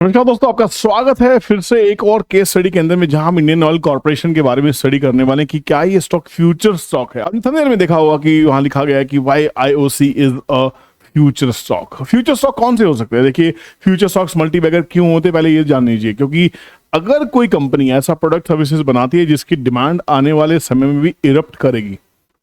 नमस्कार दोस्तों, आपका स्वागत है फिर से एक और केस स्टडी के अंदर में, जहां हम इंडियन ऑयल कॉर्पोरेशन के बारे में स्टडी करने वाले हैं कि क्या ये स्टॉक फ्यूचर स्टॉक है। आपने थंबनेल में देखा होगा कि वहां लिखा गया है कि why IOC is a future stock. Future stock कौन से हो सकते हैं? देखिए, फ्यूचर स्टॉक्स मल्टीबैगर क्यों होते हैं पहले ये जान लीजिए। क्योंकि अगर कोई कंपनी ऐसा प्रोडक्ट सर्विसेज बनाती है जिसकी डिमांड आने वाले समय में भी इरप्ट करेगी,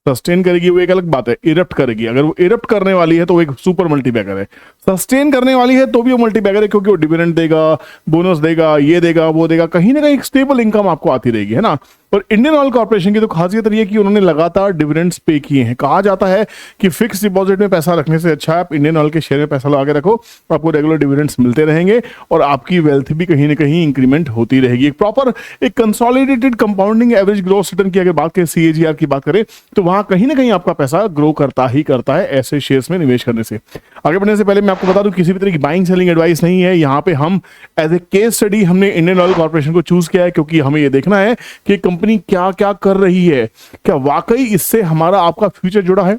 सस्टेन करेगी, वो एक अलग बात है। इरप्ट करेगी, अगर वो इरप्ट करने वाली है तो वो एक सुपर मल्टीबैगर है। सस्टेन करने वाली है तो भी वो मल्टीबैगर है, क्योंकि वो डिविडेंड देगा, बोनस देगा, ये देगा, वो देगा, कहीं ना कहीं एक स्टेबल इनकम आपको आती रहेगी, है ना। और इंडियन ऑयल कॉर्पोरेशन की तो खासियत रही है कि उन्होंने लगातार डिविडेंड्स पे किए हैं। कहा जाता है कि फिक्स डिपॉजिट में पैसा रखने से अच्छा है आप इंडियन ऑयल के शेयर में पैसा लगा के रखो, आपको रेगुलर डिविडेंड्स मिलते रहेंगे और आपकी वेल्थ भी कहीं ना कहीं इंक्रीमेंट होती रहेगी। एक प्रॉपर एक consolidated compounding average growth return की अगर बात करें, CAGR की बात करें, तो वहां कहीं ना कहीं आपका पैसा ग्रो करता ही करता है ऐसे शेयर्स में निवेश करने से। आगे बढ़ने से पहले मैं आपको बता दूं, किसी भी तरह की बाइंग सेलिंग एडवाइस नहीं है। यहाँ पे हम एज ए केस स्टडी हमने इंडियन ऑयल कॉर्पोरेशन को चूज किया है, क्योंकि हमें ये देखना है कि कंपनी क्या क्या कर रही है, क्या वाकई इससे हमारा आपका फ्यूचर जुड़ा है।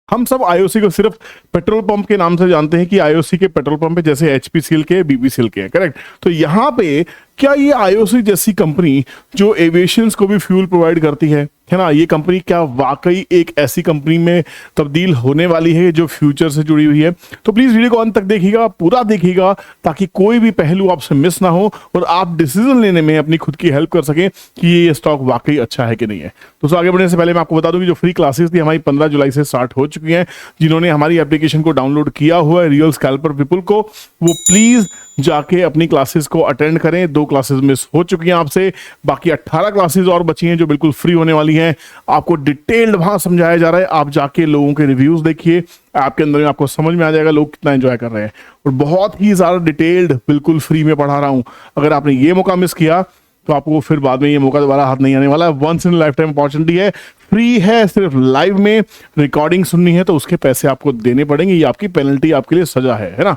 हम सब आईओसी को सिर्फ पेट्रोल पंप के नाम से जानते हैं कि आईओसी के पेट्रोल पंप है, जैसे HPCL के, BPCL के, करेक्ट। तो यहां पे क्या ये आईओसी जैसी कंपनी जो एविएशंस को भी फ्यूल प्रोवाइड करती है ना, ये कंपनी क्या वाकई एक ऐसी कंपनी में तब्दील होने वाली है जो फ्यूचर से जुड़ी हुई है? तो प्लीज वीडियो को अंत तक देखिएगा, पूरा देखिएगा, ताकि कोई भी पहलू आपसे मिस ना हो और आप डिसीजन लेने में अपनी खुद की हेल्प कर सकें कि ये स्टॉक वाकई अच्छा है कि नहीं है। तो आगे बढ़ने से पहले मैं आपको बता दूं कि जो फ्री क्लासेस थी हमारी 15 जुलाई से स्टार्ट हो चुकी हैं। जिन्होंने हमारी एप्लीकेशन को डाउनलोड किया हुआ है, रियल स्कैल्पर पीपल को, वो प्लीज जाके अपनी क्लासेस को अटेंड करें। 2 क्लासेस मिस हो चुकी हैं आपसे, बाकी 18 क्लासेस और बची हैं जो बिल्कुल फ्री होने वाली हैं। आपको डिटेल्ड वहां समझाया जा रहा है, आप जाके लोगों के रिव्यूज देखिए, आपके अंदर में आपको समझ में आ जाएगा लोग कितना एंजॉय कर रहे हैं। और बहुत ही ज्यादा डिटेल्ड बिल्कुल फ्री में पढ़ा रहा हूं। अगर आपने ये मौका मिस किया तो आपको फिर बाद में ये मौका दोबारा हाथ नहीं आने वाला है। Once in lifetime opportunity है, फ्री है, सिर्फ लाइव में रिकॉर्डिंग सुननी है तो उसके पैसे आपको देने पड़ेंगे। ये आपकी पेनल्टी, आपके लिए सजा है ना।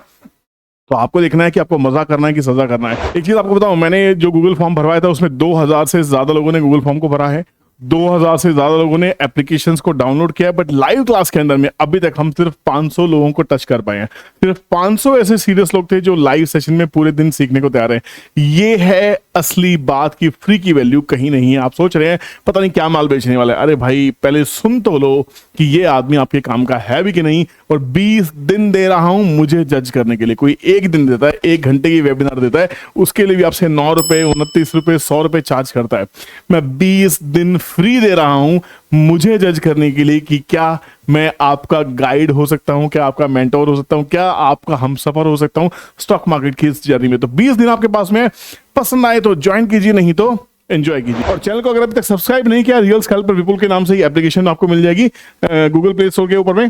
तो आपको देखना है कि आपको मजा करना है कि सजा करना है। एक चीज आपको बताऊं, मैंने जो गूगल फॉर्म भरवाया था उसमें 2000 से ज्यादा लोगों ने गूगल फॉर्म को भरा है, 2000 से ज्यादा लोगों ने एप्लीकेशंस को डाउनलोड किया है। बट लाइव क्लास के अंदर में अभी तक हम सिर्फ 500 लोगों को टच कर पाए हैं। सिर्फ 500 ऐसे सीरियस लोग थे जो लाइव सेशन में पूरे दिन सीखने को तैयार हैं। ये है असली बात की फ्री की वैल्यू कहीं नहीं है। आप सोच रहे हैं पता नहीं क्या माल बेचने वाला है, अरे भाई पहले सुन तो लो कि ये आदमी आपके काम का है भी कि नहीं। और 20 दिन दे रहा हूं मुझे जज करने के लिए। कोई एक दिन देता है, 1 घंटे की वेबिनार देता है, उसके लिए भी आपसे 9 रुपए, 29 रुपए, 100 रुपए चार्ज करता है। मैं 20 दिन फ्री दे रहा हूं मुझे जज करने के लिए कि क्या मैं आपका गाइड हो सकता हूं, क्या आपका मेंटोर हो सकता हूं, क्या आपका हमसफर हो सकता हूं स्टॉक मार्केट की इस जर्नी में। तो 20 दिन आपके पास में, पसंद आए तो ज्वाइन कीजिए, नहीं तो एंजॉय कीजिए। और चैनल को अगर अभी तक सब्सक्राइब नहीं किया, रियल स्कैल्पर पीपल के नाम से ही एप्लीकेशन आपको मिल जाएगी गूगल प्ले स्टोर के ऊपर में।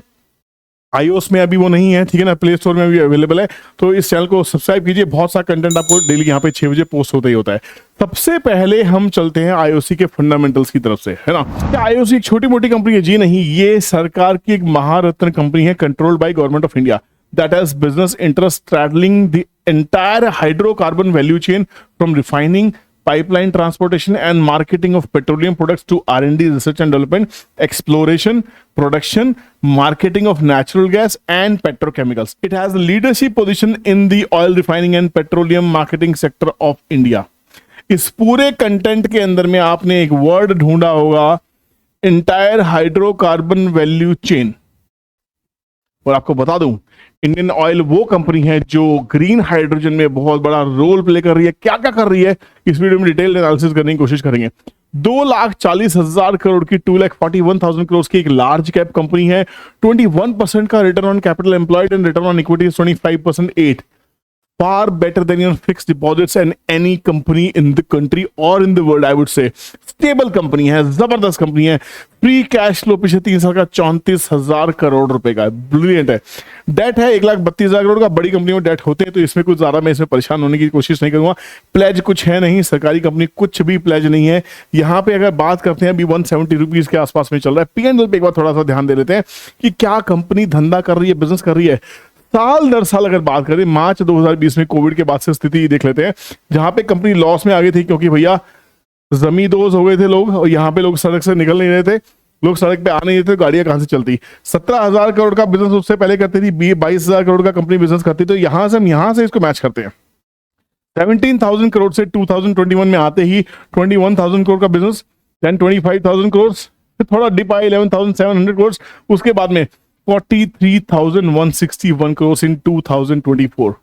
iOS में अभी वो नहीं है, ठीक है ना, प्ले स्टोर में भी अवेलेबल है। तो इस चैनल को सब्सक्राइब कीजिए, बहुत सा कंटेंट आपको डेली यहाँ पे 6 बजे पोस्ट होता ही होता है। सबसे पहले हम चलते हैं आईओसी के फंडामेंटल्स की तरफ से, है ना। क्या आईओसी एक छोटी मोटी कंपनी है? जी नहीं, ये सरकार की एक महारत्न कंपनी है, controlled by government of India, that has business interests straddling the entire hydrocarbon value chain from refining, pipeline transportation and marketing of petroleum products to R&D, research and development, exploration, production, marketing of natural gas and petrochemicals. It has a leadership position in the oil refining and petroleum marketing sector of India. इस पूरे content के अंदर में आपने एक word ढूंढा होगा, entire hydrocarbon value chain. और आपको बता दूं, इंडियन ऑयल वो कंपनी है जो ग्रीन हाइड्रोजन में बहुत बड़ा रोल प्ले कर रही है। क्या क्या कर रही है इस वीडियो में डिटेल एनालिसिस करने की कोशिश करेंगे। 2,40,000 करोड़ की, 2,41,000 करोड़ की एक लार्ज कैप कंपनी है। 21% का return on capital employed and return on equity 25%, 8 far better than your fixed deposits and any company in the country or in the world, I would say. Stable company है, जबरदस्त company है। Free cash flow पिछले 3 साल का 34,000 करोड़ रुपए का, brilliant है। Date है 1,32,000 करोड़ का। बड़ी कंपनी में डेट होते हैं तो इसमें कुछ ज्यादा मैं इसमें परेशान होने की कोशिश नहीं करूंगा। प्लेज कुछ है नहीं, सरकारी कंपनी कुछ भी प्लेज नहीं है। यहाँ पे अगर बात करते हैं, अभी 170 रुपीज के आसपास में चल रहा है। P&L पे एक बार थोड़ा सा ध्यान दे लेते हैं कि क्या कंपनी धंधा कर रही है, बिजनेस कर रही है। साल दर साल अगर बात करें, मार्च 2020 में कोविड के बाद से स्थिति देख लेते हैं, जहां पे कंपनी लॉस में आ गई थी, क्योंकि भैया जमींदोज हो गए थे लोग और यहाँ पे लोग सड़क से निकल नहीं रहे थे, लोग सड़क पे आ नहीं रहे थे, गाड़ियां कहां से चलती। 17,000 करोड़ का बिजनेस उससे पहले करती थी, 22,000 करोड़ का कंपनी बिजनेस करती। तो यहां से हम यहां से इसको मैच करते हैं। 17,000 करोड़ से 2021 में आते ही 21,000 करोड़ का बिजनेस, देन 25,000 करोड़, फिर थोड़ा डिप आया 11,700 करोड़, उसके बाद में 43,161 करोड़ इन 2024,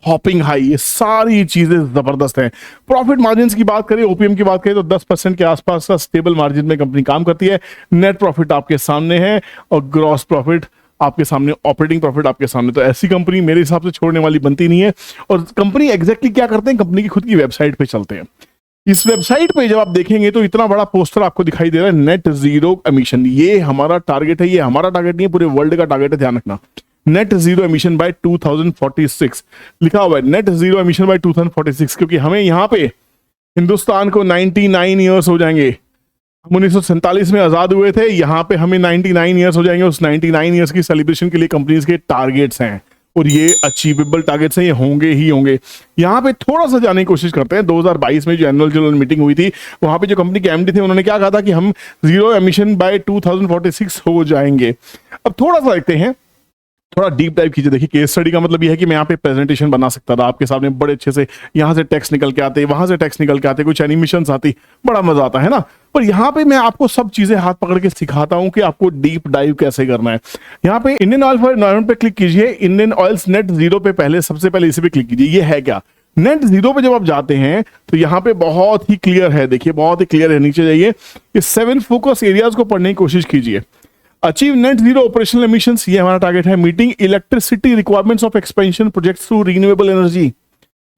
हॉपिंग हाई। ये सारी चीजें जबरदस्त हैं। प्रॉफिट मार्जिन की बात करें, ओपीएम की बात करें तो 10% के आसपास का स्टेबल मार्जिन में कंपनी काम करती है। नेट प्रॉफिट आपके सामने है और ग्रॉस प्रॉफिट आपके सामने, ऑपरेटिंग प्रॉफिट आपके सामने। तो ऐसी कंपनी मेरे हिसाब से छोड़ने वाली बनती नहीं है। और कंपनी एग्जैक्टली क्या करते हैं, कंपनी की खुद की वेबसाइट पे चलते हैं। इस वेबसाइट पे जब आप देखेंगे तो इतना बड़ा पोस्टर आपको दिखाई दे रहा है, नेट जीरो एमिशन। ये हमारा टारगेट है, ये हमारा टारगेट नहीं है, पूरे वर्ल्ड का टारगेट है, ध्यान रखना। नेट जीरो एमिशन बाय 2046 लिखा हुआ है, नेट जीरो एमिशन बाय 2046, क्योंकि हमें यहाँ पे हिंदुस्तान को 99 ईयर्स हो जाएंगे। हम 1947 में आजाद हुए थे, यहाँ पे हमें 99 ईयर्स हो जाएंगे। उस 99 ईयर्स की सेलिब्रेशन के लिए कंपनीज के टारगेट्स हैं और ये अचीवेबल टारगेट्स हैं, ये होंगे ही होंगे। यहाँ पे थोड़ा सा जाने की कोशिश करते हैं। 2022 में जो एनुअल जनरल मीटिंग हुई थी, वहां पे जो कंपनी के एमडी थे उन्होंने क्या कहा था कि हम जीरो एमिशन बाय 2046 हो जाएंगे। अब थोड़ा सा देखते हैं, थोड़ा डीप डाइव कीजिए। देखिए, केस स्टडी का मतलब ये है कि मैं यहाँ पे प्रेजेंटेशन बना सकता था आपके सामने बड़े अच्छे से, यहाँ से टेक्स्ट निकल के आते, वहां से टेक्स्ट निकल के आते, कुछ एनिमेशंस आती, बड़ा मजा आता है ना। पर यहाँ पे मैं आपको सब चीजें हाथ पकड़ के सिखाता हूँ कि आपको डीप डाइव कैसे करना है। यहाँ पे इंडियन ऑयल फॉर एनवायरमेंट पे क्लिक कीजिए, इंडियन ऑयल्स नेट जीरो पे पहले, सबसे पहले इसी पे क्लिक कीजिए। ये है क्या, नेट जीरो पे जब आप जाते हैं तो यहाँ पे बहुत ही क्लियर है, देखिए बहुत ही क्लियर है। नीचे जाइए, ये 7 फोकस एरियाज को पढ़ने की कोशिश कीजिए। Achieve net zero operational emissions, ये हमारा टारगेट है। Meeting electricity requirements of expansion projects through renewable energy.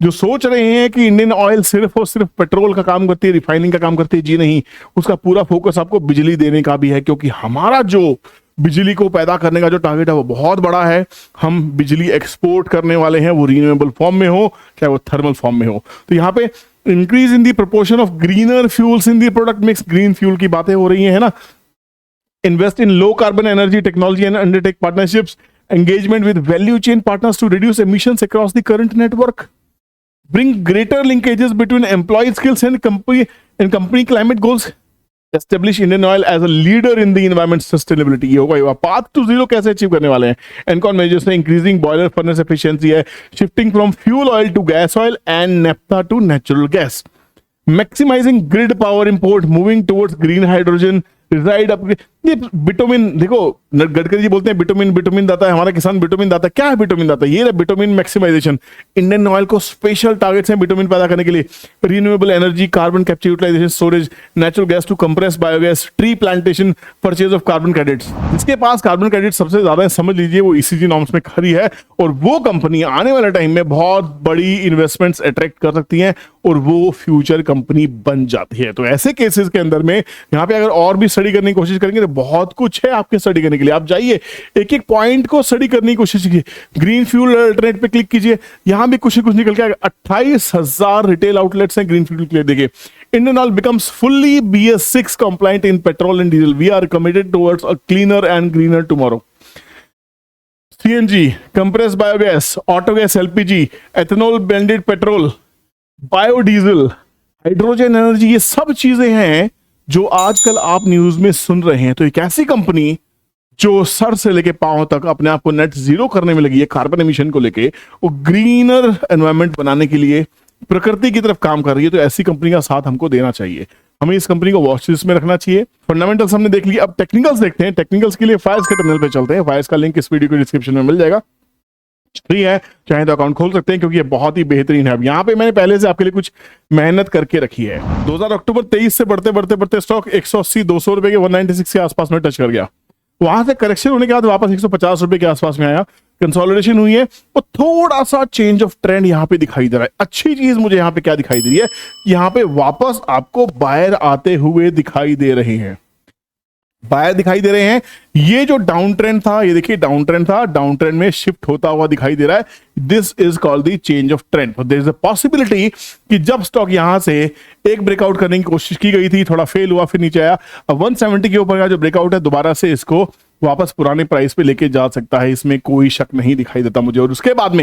जो सोच रहे हैं कि इंडियन ऑयल सिर्फ और सिर्फ पेट्रोल का काम करती है, रिफाइनिंग का काम करती है, जी नहीं, उसका पूरा फोकस आपको बिजली देने का भी है, क्योंकि हमारा जो बिजली को पैदा करने का जो टारगेट है वो बहुत बड़ा है। हम बिजली एक्सपोर्ट करने वाले हैं, वो रिन्यूएबल फॉर्म में हो चाहे वो थर्मल फॉर्म में हो। तो यहाँ पे increase in the proportion of greener fuels in the product mix, green fuel की बातें हो रही है ना। Invest in low carbon energy technology and undertake partnerships, engagement with value chain partners to reduce emissions across the current network, bring greater linkages between employee skills and company climate goals, establish Indian Oil as a leader in the environment sustainability। ये होगा path to zero कैसे achieve करने वाले हैं। ENCON measures में increasing boiler furnace efficiency है, shifting from fuel oil to gas oil and naphtha to natural gas, maximising grid power import, moving towards green hydrogen, resid upgrade. ये bitumen, देखो गडकरी जी बोलते हैं बिटोमिन बिटोमिन दाता है, हमारा किसान बिटोमिन दाता है। क्या है बिटोमिन दाता? ये बिटोमिन मैक्सिमाइजेशन। इंडियन ऑयल को स्पेशल टारगेट्स हैं बिटोमिन पैदा करने के लिए। Renewable energy, carbon capture utilisation, storage, natural gas to compress biogas, tree plantation, purchase of carbon credits. जिसके पास कार्बन क्रेडिट सबसे ज्यादा है, समझ लीजिए वो ईसीजी नॉर्म्स में खरी है, और वो कंपनी आने वाले टाइम में बहुत बड़ी इन्वेस्टमेंट्स अट्रैक्ट कर सकती हैं और वो फ्यूचर कंपनी बन जाती है। तो ऐसे केसेस के अंदर में यहाँ पे अगर और भी स्टडी करने की कोशिश करेंगे तो बहुत कुछ है आपके स्टडी करने के लिए। आप जाइए, एक एक पॉइंट को स्टडी करने की कोशिश कीजिए। ग्रीन फ्यूल अल्टरनेट पे क्लिक कीजिए, यहां भी कुछ निकल के आएगा। 28,000 रिटेल आउटलेट्स हैं ग्रीन फ्यूल के लिए। देखिए, Indian Oil becomes fully BS6 compliant in petrol and diesel. We are committed towards a cleaner and greener tomorrow. CNG, compressed biogas, auto gas, LPG, ethanol blended petrol, biodiesel, hydrogen energy, ये सब चीजें हैं जो आजकल आप news में सुन रहे हैं। तो एक ऐसी कंपनी जो सर से लेके पांव तक अपने आप को नेट जीरो करने में लगी है, कार्बन एमिशन को लेके, वो ग्रीनर एनवायरनमेंट बनाने के लिए प्रकृति की तरफ काम कर रही है। तो ऐसी कंपनी का साथ हमको देना चाहिए, हमें इस कंपनी को वॉच लिस्ट में रखना चाहिए। फंडामेंटल्स हमने देख लिया, अब टेक्निकल्स देखते हैं। टेक्निकल्स के लिए फायर्स के टर्मिनल पे चलते हैं। फायर्स का लिंक इस वीडियो के डिस्क्रिप्शन में मिल जाएगा, फ्री है, चाहे तो अकाउंट खोल सकते हैं क्योंकि ये बहुत ही बेहतरीन है। अब यहाँ पे मैंने पहले से आपके लिए कुछ मेहनत करके रखी है। 2000 अक्टूबर 23 से बढ़ते बढ़ते बढ़ते स्टॉक 180 200 रुपए के 196 के आसपास में टच कर गया। वहां से करेक्शन होने के बाद वापस 150 रुपए के आसपास में आया, कंसोलिडेशन हुई है और थोड़ा सा चेंज ऑफ ट्रेंड यहाँ पे दिखाई दे रहा है। अच्छी चीज मुझे यहाँ पे क्या दिखाई दे रही है, यहाँ पे वापस आपको बायर आते हुए दिखाई दे रहे हैं, बायर दिखाई दे रहे हैं। ये जो डाउन ट्रेंड था, ये देखिए डाउन ट्रेंड था, डाउन ट्रेंड में शिफ्ट होता हुआ दिखाई दे रहा है। This is called the change of trend. There is a possibility कि जब स्टॉक यहां से एक ब्रेकआउट करने की कोशिश की गई थी, थोड़ा फेल हुआ, फिर नीचे आया, अब 170 के ऊपर का जो ब्रेकआउट है दोबारा से इसको वापस पुराने प्राइस पे लेके जा सकता है, इसमें कोई शक नहीं दिखाई देता मुझे। और उसके बाद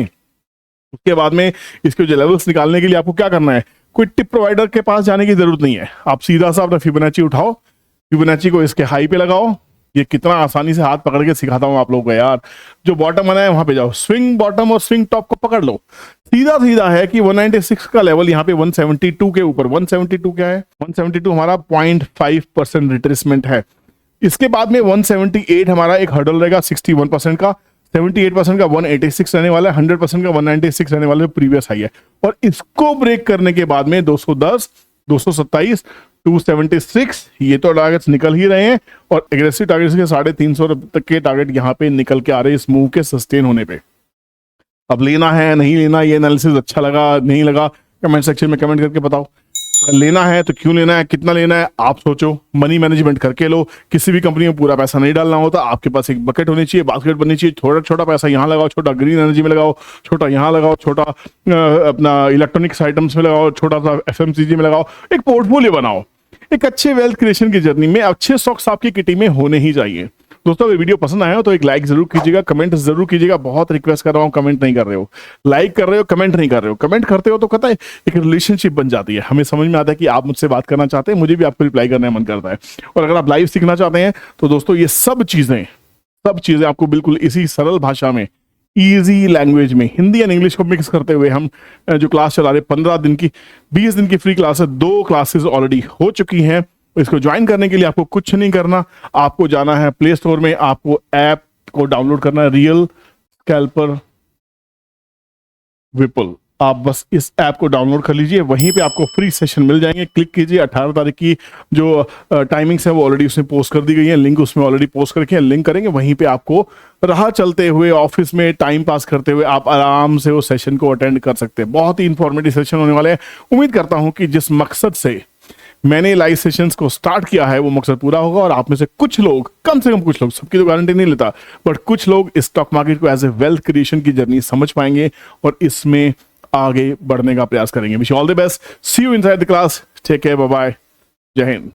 में इसके जो लेवल्स निकालने के लिए आपको क्या करना है, कोई टिप प्रोवाइडर के पास जाने की जरूरत नहीं है। आप सीधा सा अपना फिबोनाची उठाओ, फिबोनाची को इसके हाई पे लगाओ। ये कितना आसानी से हाथ पकड़ के सिखाता हूं आप लोगों को यार। जो बॉटम बना है वहां पे जाओ, स्विंग बॉटम और स्विंग टॉप को पकड़ लो, सीधा सीधा है कि 196 का लेवल यहाँ पे 172 के ऊपर, 172 क्या है, 172 हमारा 0.5% रिट्रेसमेंट है। इसके बाद में 178 हमारा एक हर्डल रहेगा 61% का, 78% का 186 रहने वाला है, 100% का 196 रहने वाला है, प्रीवियस हाई है। और इसको ब्रेक करने के बाद में 210, 227, 276 ये तो टारगेट्स निकल ही रहे हैं, और एग्रेसिव टारगेट्स के 350 तक के टारगेट यहाँ पे निकल के आ रहे हैं इस मूव के सस्टेन होने पे। अब लेना है नहीं लेना, ये एनालिसिस अच्छा लगा नहीं लगा, कमेंट सेक्शन में कमेंट करके बताओ। अगर लेना है तो क्यों लेना है, कितना लेना है आप सोचो, मनी मैनेजमेंट करके लो। किसी भी कंपनी में पूरा पैसा नहीं डालना होता, आपके पास एक बकेट होनी चाहिए, बास्केट बननी चाहिए। छोटा छोटा पैसा यहाँ लगाओ, छोटा ग्रीन एनर्जी में लगाओ, छोटा यहाँ लगाओ, छोटा अपना इलेक्ट्रॉनिक्स आइटम्स में लगाओ, छोटा सा FMCG में लगाओ। एक पोर्टफोलियो बनाओ। एक अच्छे वेल्थ क्रिएशन की जर्नी में अच्छे स्टॉक्स आपकी किटी में होने ही चाहिए। दोस्तों अगर वीडियो पसंद आया हो तो एक लाइक जरूर कीजिएगा, कमेंट जरूर कीजिएगा। बहुत रिक्वेस्ट कर रहा हूँ, कमेंट नहीं कर रहे हो, लाइक कर रहे हो, कमेंट नहीं कर रहे हो। कमेंट करते हो तो कहता है एक रिलेशनशिप बन जाती है, हमें समझ में आता है कि आप मुझसे बात करना चाहते हैं, मुझे भी आपको रिप्लाई करने का मन करता है। और अगर आप लाइव सीखना चाहते हैं तो दोस्तों ये सब चीजें आपको बिल्कुल इसी सरल भाषा में, इजी लैंग्वेज में, हिंदी एंड इंग्लिश को मिक्स करते हुए हम जो क्लास चला रहे 15 दिन की 20 दिन की फ्री क्लास है, 2 क्लासेस ऑलरेडी हो चुकी हैं। इसको ज्वाइन करने के लिए आपको कुछ नहीं करना, आपको जाना है प्ले स्टोर में, आपको ऐप को डाउनलोड करना है, रियल स्कैल्पर विपुल। आप बस इस ऐप को डाउनलोड कर लीजिए, वहीं पे आपको फ्री सेशन मिल जाएंगे। क्लिक कीजिए, 18 तारीख की जो टाइमिंग्स है वो ऑलरेडी उसमें पोस्ट कर दी गई है, लिंक उसमें ऑलरेडी पोस्ट करके लिंक करेंगे, वहीं पे आपको राह चलते हुए ऑफिस में टाइम पास करते हुए आप आराम से वो सेशन को अटेंड कर सकते हैं। बहुत ही इंफॉर्मेटिव सेशन होने वाले हैं। उम्मीद करता हूं कि जिस मकसद से मैंने लाइव सेशंस को स्टार्ट किया है वो मकसद पूरा होगा, और आप में से कुछ लोग, कम से कम कुछ लोग, सबकी तो गारंटी नहीं लेता, बट कुछ लोग इस स्टॉक मार्केट को एज ए वेल्थ क्रिएशन की जर्नी समझ पाएंगे और इसमें आगे बढ़ने का प्रयास करेंगे। Wish you all the best, see you inside the class, take care, bye bye, जय हिंद।